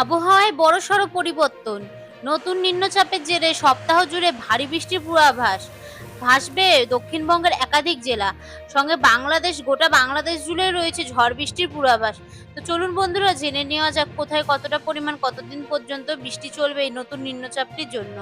আবহাওয়ায় বড়সড় পরিবর্তন। নতুন নিম্নচাপের জেরে সপ্তাহ জুড়ে ভারী বৃষ্টির পূর্বাভাস। ভাসবে দক্ষিণবঙ্গের একাধিক জেলা। সঙ্গে গোটা বাংলাদেশ জুড়ে রয়েছে ঝড় বৃষ্টির পূর্বাভাস। তো চলুন বন্ধুরা, জেনে নেওয়া যাক কোথায় কতটা পরিমাণ কতদিন পর্যন্ত বৃষ্টি চলবে এই নতুন নিম্নচাপটির জন্য।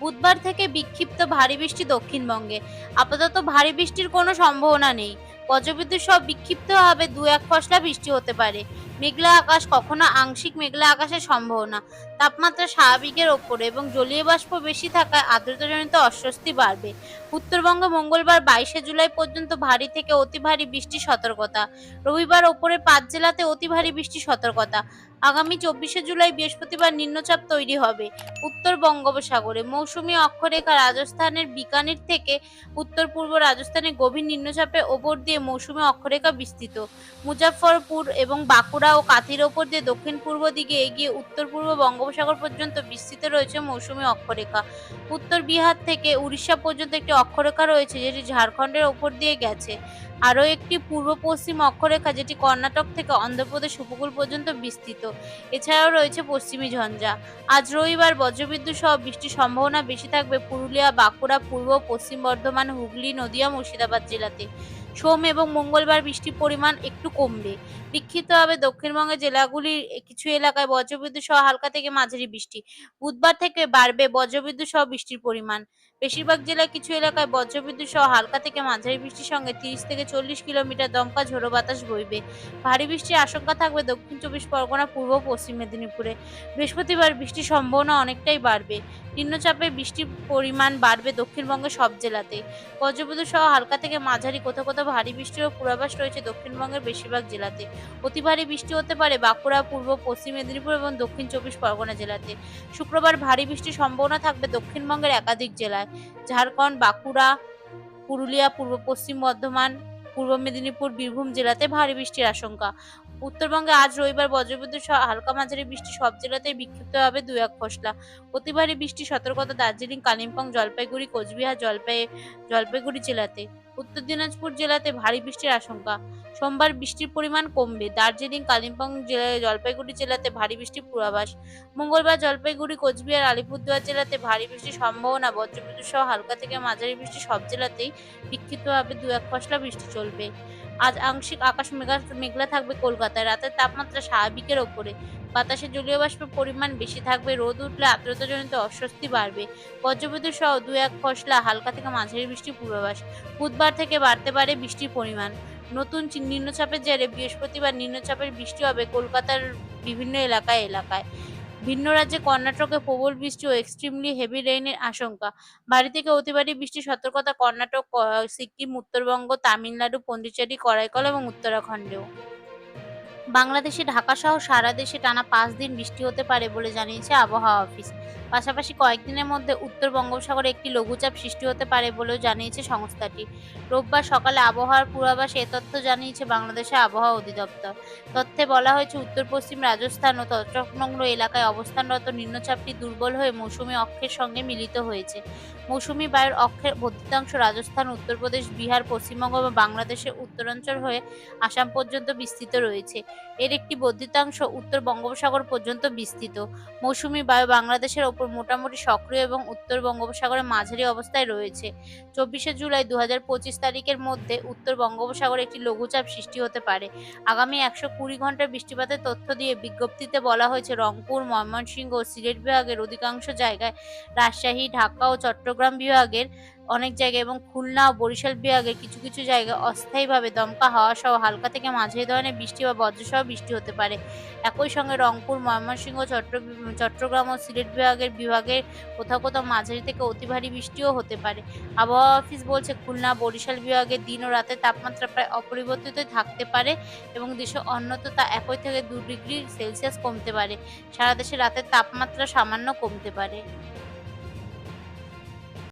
বুধবার থেকে বিক্ষিপ্ত ভারী বৃষ্টি দক্ষিণবঙ্গে। আপাতত ভারী বৃষ্টির কোনো সম্ভাবনা নেই। বজ্রবিদ্যুৎ সহ বিক্ষিপ্তভাবে ২-১ পশলা বৃষ্টি হতে পারে। মেঘলা আকাশ, কখনো আংশিক মেঘলা আকাশের সম্ভাবনা। তাপমাত্রা স্বাভাবিকের ওপরে এবং জলীয় বাষ্প বেশি থাকায় আর্দ্রতাজনিত অস্বস্তি বাড়বে। উত্তরবঙ্গে মঙ্গলবার ২২শে জুলাই পর্যন্ত ভারী থেকে অতি ভারী বৃষ্টির সতর্কতা। রবিবার ওপরের ৫ জেলাতে অতি ভারী বৃষ্টির সতর্কতা। আগামী ২৪শে জুলাই বৃহস্পতিবার নিম্নচাপ তৈরি হবে উত্তর বঙ্গোপসাগরে। মৌসুমী অক্ষরেখা রাজস্থানের বিকানির থেকে উত্তর পূর্ব রাজস্থানের গভীর নিম্নচাপের ওপর দিয়ে মৌসুমী অক্ষরেখা বিস্তৃত। মুজাফফরপুর এবং বাঁকুড়া ও কাথির ওপর দিয়ে দক্ষিণ পূর্ব দিকে এগিয়ে উত্তর পূর্ব বঙ্গোপসাগর পর্যন্ত বিস্তৃত রয়েছে মৌসুমী অক্ষরেখা। উত্তর বিহার থেকে উড়িষ্যা পর্যন্ত একটি অক্ষরেখা রয়েছে, যেটি ঝাড়খণ্ডের ওপর দিয়ে গেছে। আরও একটি পূর্ব পশ্চিম অক্ষরেখা, যেটি কর্ণাটক থেকে অন্ধ্রপ্রদেশ উপকূল পর্যন্ত বিস্তৃত। এছাড়াও রয়েছে পশ্চিমী ঝঞ্ঝা। আজ রবিবার বজ্রবিদ্যুৎ সহ বৃষ্টির সম্ভাবনা বেশি থাকবে পুরুলিয়া, বাঁকুড়া, পূর্ব পশ্চিম বর্ধমান, হুগলি, নদিয়া, মুর্শিদাবাদ জেলাতে। সোম এবং মঙ্গলবার বৃষ্টির পরিমাণ একটু কমবে। বিক্ষিপ্তভাবে দক্ষিণবঙ্গের জেলাগুলির কিছু এলাকায় বজ্রবিদ্যুৎ সহ হালকা থেকে মাঝারি বৃষ্টি। বুধবার থেকে বাড়বে বজ্রবিদ্যুৎ সহ বৃষ্টির পরিমাণ। বেশিরভাগ জেলায় কিছু এলাকায় বজ্রবিদ্যুৎ সহ হালকা থেকে মাঝারি বৃষ্টির সঙ্গে ৩০ থেকে ৪০ কিলোমিটার দমকা ঝোড়ো বাতাস বইবে। ভারী বৃষ্টির আশঙ্কা থাকবে দক্ষিণ ২৪ পরগনা, পূর্ব পশ্চিম মেদিনীপুরে। বৃহস্পতিবার বৃষ্টির সম্ভাবনা অনেকটাই বাড়বে। নিম্নচাপের বৃষ্টির পরিমাণ বাড়বে দক্ষিণবঙ্গের সব জেলাতেই। বজ্রবিদ্যুৎ সহ হালকা থেকে মাঝারি কোথাও কোথাও ভারী বৃষ্টিরও পূর্বাভাস রয়েছে দক্ষিণবঙ্গের বেশিরভাগ জেলাতে। অতি ভারী বৃষ্টি হতে পারে বাঁকুড়া, পূর্ব পশ্চিম মেদিনীপুর এবং দক্ষিণ ২৪ পরগনা জেলাতে। শুক্রবার ভারী বৃষ্টির সম্ভাবনা থাকবে দক্ষিণবঙ্গের একাধিক জেলায়। ঝাড়খণ্ড, বাঁকুড়া, পুরুলিয়া, পূর্ব পশ্চিম বর্ধমান, পূর্ব মেদিনীপুর, বীরভূম জেলাতে ভারী বৃষ্টির আশঙ্কা। উত্তরবঙ্গে আজ রবিবার বজ্রবিদ্যুৎ সহ হালকা মাঝারি বৃষ্টি সব জেলাতেই বিক্ষিপ্তভাবে ২-১ পশলা। অতি ভারী বৃষ্টির সতর্কতা দার্জিলিং, কালিম্পং, জলপাইগুড়ি, কোচবিহার, জলপাইগুড়ি জেলাতে। উত্তর দিনাজপুর জেলাতে ভারী বৃষ্টির আশঙ্কা। সোমবার বৃষ্টির পরিমাণ কমবে। দার্জিলিং, কালিম্পং, জলপাইগুড়ি জেলাতে ভারী বৃষ্টির পূর্বাভাস। মঙ্গলবার জলপাইগুড়ি, কোচবিহার, আলিপুরদুয়ার জেলাতে ভারী বৃষ্টির সম্ভাবনা। বজ্রবিদ্যুৎ সহ হালকা থেকে মাঝারি বৃষ্টি সব জেলাতেই। বিক্ষিপ্তভাবে ২-১ পশলা বৃষ্টি চলবে। আজ আংশিক আকাশ মেঘলা থাকবে কলকাতায়। রাতের তাপমাত্রা স্বাভাবিকের ওপরে। বাতাসে জলীয় বাষ্পের পরিমাণ বেশি থাকবে। রোদ উঠলে আর্দ্রতাজনিত অস্বস্তি বাড়বে। বজ্রবিদ্যুৎ সহ ২-১ পশলা হালকা থেকে মাঝারি বৃষ্টির পূর্বাভাস। বুধবার থেকে বাড়তে পারে বৃষ্টির পরিমাণ। নতুন নিম্নচাপের জেরে বৃহস্পতিবার নিম্নচাপের বৃষ্টি হবে কলকাতার বিভিন্ন এলাকায়। ভিন্ন রাজ্যে কর্ণাটকে প্রবল বৃষ্টি ও এক্সট্রিমলি হেভি রেইনের আশঙ্কা। ভারী থেকে অতি ভারী বৃষ্টির সতর্কতা কর্ণাটক, সিকিম, উত্তরবঙ্গ, তামিলনাড়ু, পন্ডিচেরি, করাইকল এবং উত্তরাখণ্ডেও। বাংলাদেশে ঢাকা সহ সারা দেশে টানা ৫ দিন বৃষ্টি হতে পারে বলে জানিয়েছে আবহাওয়া অফিস। পাশাপাশি কয়েকদিনের মধ্যে উত্তর বঙ্গোপসাগরে একটি লঘুচাপ সৃষ্টি হতে পারে বলেও জানিয়েছে সংস্থাটি। রোববার সকালে আবহাওয়ার পূর্বাভাসে এ তথ্য জানিয়েছে বাংলাদেশের আবহাওয়া অধিদপ্তর। তথ্যে বলা হয়েছে, উত্তর পশ্চিম রাজস্থান ও তৎসংলগ্ন এলাকায় অবস্থানরত নিম্নচাপটি দুর্বল হয়ে মৌসুমী অক্ষের সঙ্গে মিলিত হয়েছে। মৌসুমী বায়ুর অক্ষের বর্ধিতাংশ রাজস্থান, উত্তরপ্রদেশ, বিহার, পশ্চিমবঙ্গ এবং বাংলাদেশের উত্তরাঞ্চল হয়ে আসাম পর্যন্ত বিস্তৃত রয়েছে। এর একটি বর্ধিতাংশ উত্তর বঙ্গোপসাগর পর্যন্ত বিস্তৃত। মৌসুমী বায়ু বাংলাদেশের ওপর মোটামুটি সক্রিয় এবং উত্তর বঙ্গোপসাগরে মাঝারি অবস্থায় রয়েছে। ২৪শে জুলাই ২০২৫ তারিখের মধ্যে উত্তর বঙ্গোপসাগরে একটি লঘুচাপ সৃষ্টি হতে পারে। আগামী ১২০ ঘন্টার বৃষ্টিপাতের তথ্য দিয়ে বিজ্ঞপ্তিতে বলা হয়েছে, রংপুর, ময়মনসিংহ ও সিলেট বিভাগের অধিকাংশ জায়গায়, রাজশাহী, ঢাকা ও চট্টগ্রাম বিভাগের অনেক জায়গায় এবং খুলনা ও বরিশাল বিভাগের কিছু কিছু জায়গায় অস্থায়ীভাবে দমকা হাওয়া সহ হালকা থেকে মাঝারি ধরনের বৃষ্টি বা বজ্রসহ বৃষ্টি হতে পারে। একই সঙ্গে রংপুর, ময়মনসিংহ, চট্টগ্রাম ও সিলেট বিভাগের কোথাও কোথাও মাঝারি থেকে অতি ভারী বৃষ্টিও হতে পারে। আবহাওয়া অফিস বলছে, খুলনা, বরিশাল বিভাগের দিন ও রাতের তাপমাত্রা প্রায় অপরিবর্তিতই থাকতে পারে এবং দেশের অন্যত্র তা ১ থেকে ২ ডিগ্রি সেলসিয়াস কমতে পারে। সারা দেশে রাতের তাপমাত্রা সামান্য কমতে পারে।